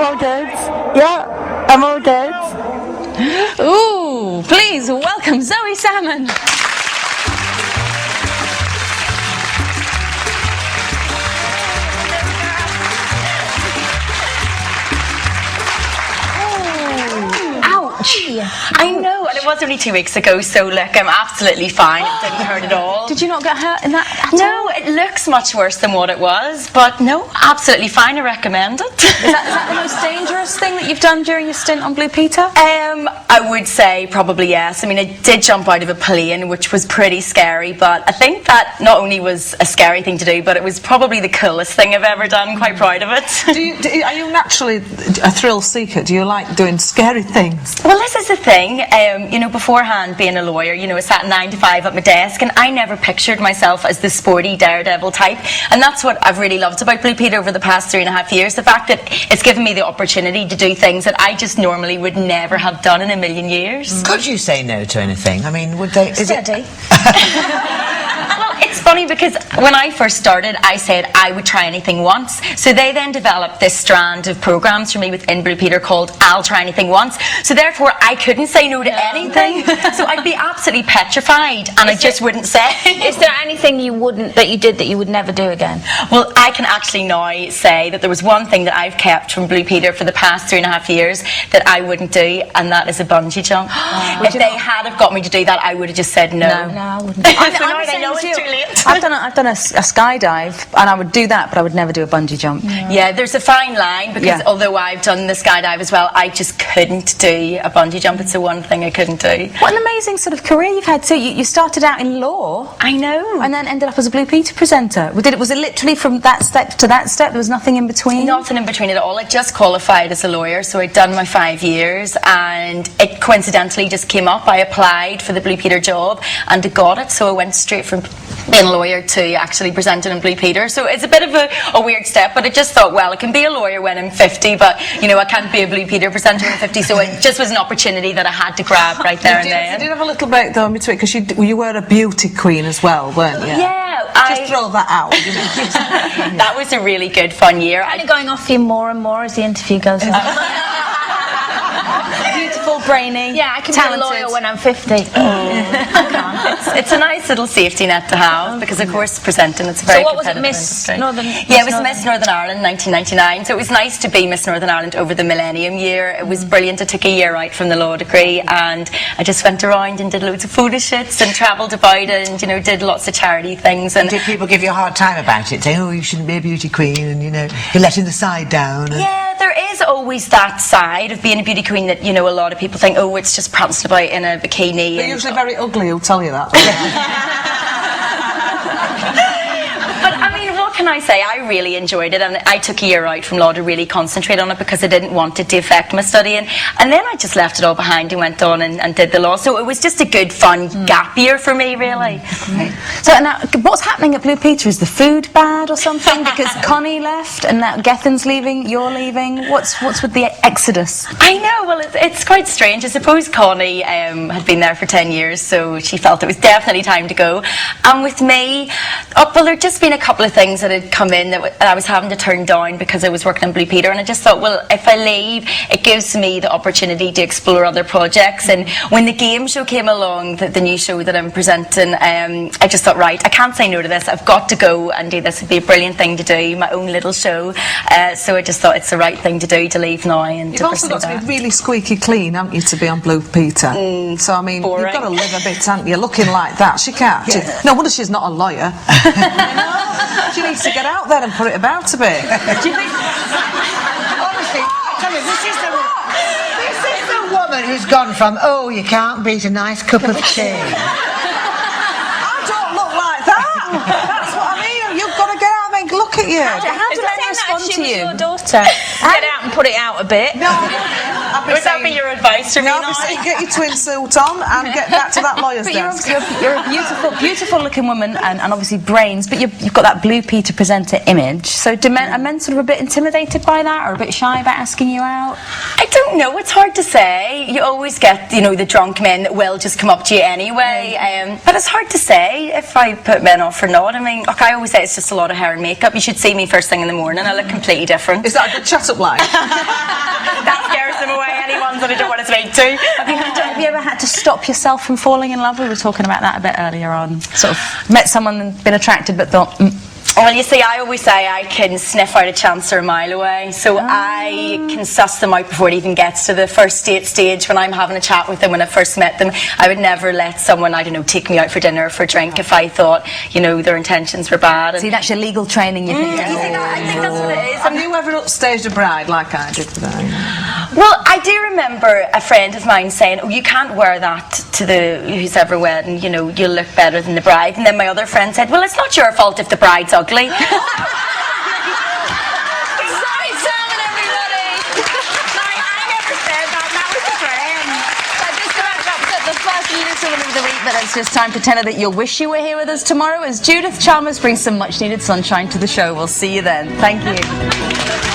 all good. Yeah, I'm all good. Ooh, please welcome Zoe Salmon. I know, and it was only 2 weeks ago, so look, I'm absolutely fine. It didn't hurt at all. Did you not get hurt in that at all? No, it looks much worse than what it was, but no, absolutely fine. I recommend it. Is that the most dangerous thing that you've done during your stint on Blue Peter? I would say probably yes. I mean, I did jump out of a plane, which was pretty scary, but I think that not only was a scary thing to do, but it was probably the coolest thing I've ever done. Quite proud of it. Are you naturally a thrill seeker? Do you like doing scary things? Well, this is the thing, you know, beforehand being a lawyer, you know, I sat 9 to 5 at my desk and I never pictured myself as the sporty daredevil type, and that's what I've really loved about Blue Peter over the past 3.5 years, the fact that it's given me the opportunity to do things that I just normally would never have done in a million years. Could you say no to anything? I mean, would they... Steady. Well, it's funny because when I first started, I said I would try anything once. So they then developed this strand of programs for me within Blue Peter called I'll Try Anything Once. So therefore, I couldn't say no to anything. So I'd be absolutely petrified, and I just wouldn't say. Is there anything that you did that you would never do again? Well, I can actually now say that there was one thing that I've kept from Blue Peter for the past 3.5 years that I wouldn't do, and that is a bungee jump. If they had have got me to do that, I would have just said no. No, I wouldn't. I know it's too late. I've done a skydive, and I would do that, but I would never do a bungee jump. Yeah, there's a fine line, because although I've done the skydive as well, I just couldn't do a bungee jump. It's the one thing I couldn't do. What an amazing sort of career you've had. So you started out in law. I know. And then ended up as a Blue Peter presenter. Was it literally from that step to that step? There was nothing in between? Nothing in between at all. I just qualified as a lawyer, so I'd done my 5 years, and it coincidentally just came up. I applied for the Blue Peter job and I got it, so I went straight from being a lawyer to actually presenting in Blue Peter. So it's a bit of a weird step, but I just thought, well, I can be a lawyer when I'm 50, but you know, I can't be a Blue Peter presenter when I'm 50, so it just was an opportunity that I had to grab right there and then. You did have a little break though in between, because you were a beauty queen as well, weren't you? Yeah. Just throw that out. You know. That was a really good fun year. Kind of going off you more and more as the interview goes on. Beautiful, brainy, yeah, I can talented. be a lawyer when I'm 50. It's a nice little safety net to have, because of course presenting, it's a very competitive industry. Yeah, it was Miss Northern Ireland 1999, so it was nice to be Miss Northern Ireland over the millennium year. It was brilliant. I took a year out from the law degree, and I just went around and did loads of photo shoots and travelled about and, you know, did lots of charity things. And did people give you a hard time about it, saying, oh, you shouldn't be a beauty queen, and you know, you're letting the side down? Yeah, there is always that side of being a beauty queen that, you know, a lot of people think, oh, it's just prancing about in a bikini. They're usually very ugly, who'll tell you that. But I mean, what can I say? I really enjoyed it, and I took a year out from law to really concentrate on it, because I didn't want it to affect my studying, and then I just left it all behind and went on and did the law. So it was just a good fun gap year for me, really. So now, what's happening at Blue Peter? Is the food bad or something? Because Connie left and now Gethin's leaving, you're leaving. What's with the exodus? I know, well, it's quite strange. I suppose Connie had been there for 10 years, so she felt it was definitely time to go. And with me, well, there'd just been a couple of things that had come in that I was having to turn down because I was working in Blue Peter, and I just thought, well, if I leave, it gives me the opportunity to explore other projects. And when the game show came along, the new show that I'm presenting, I just thought, right, I can't say no to this. I've got to go and do this. It'd be a brilliant thing to do, my own little show. So I just thought it's the right thing to do, to leave now and You've also got to be really squeaky clean, haven't you, to be on Blue Peter? So I mean, boring. You've got to live a bit, haven't you? Looking like that, she can't. No wonder she's not a lawyer. She needs to get out there and put it about a bit. Do you think? Honestly, tell me, this is the woman who's gone from, oh, you can't beat a nice cup of tea. I don't look like that. That's what I mean. You've got to get out there and look at you. How do men respond to you? Your daughter. Get out and put it out a bit. No. Would that be your advice to me? No, I'll be saying get your twin suit on and get back to that lawyer's But you're, desk. obviously, you're a beautiful, beautiful looking woman and obviously brains, but you've got that Blue Peter presenter image. So are men sort of a bit intimidated by that or a bit shy about asking you out? I don't know. It's hard to say. You always get, the drunk men that will just come up to you anyway. But it's hard to say if I put men off or not. I mean, I always say it's just a lot of hair and makeup. You should see me first thing in the morning. I look completely different. Is that a good chat-up line? That scares them away. Any ones that I don't want to speak to. Have you ever had to stop yourself from falling in love? We were talking about that a bit earlier on. Sort of met someone and been attracted but thought... Well, you see, I always say I can sniff out a chance or a mile away, so I can suss them out before it even gets to the first date stage. When I'm having a chat with them when I first met them, I would never let someone, take me out for dinner or for a drink if I thought, their intentions were bad. And See, that's your legal training, you think? I think that's what it is. Have you ever upstaged a bride like I did today? Well, I do remember a friend of mine saying, "Oh, you can't wear that to who's ever wedding. You'll look better than the bride." And then my other friend said, "Well, it's not your fault if the bride's ugly." Sorry, Salmon, everybody. Sorry, I never said that. That was a friend. That just about wraps up the first Unit Woman of the Week, but it's just time to tell her that you'll wish you were here with us tomorrow as Judith Chalmers brings some much needed sunshine to the show. We'll see you then. Thank you.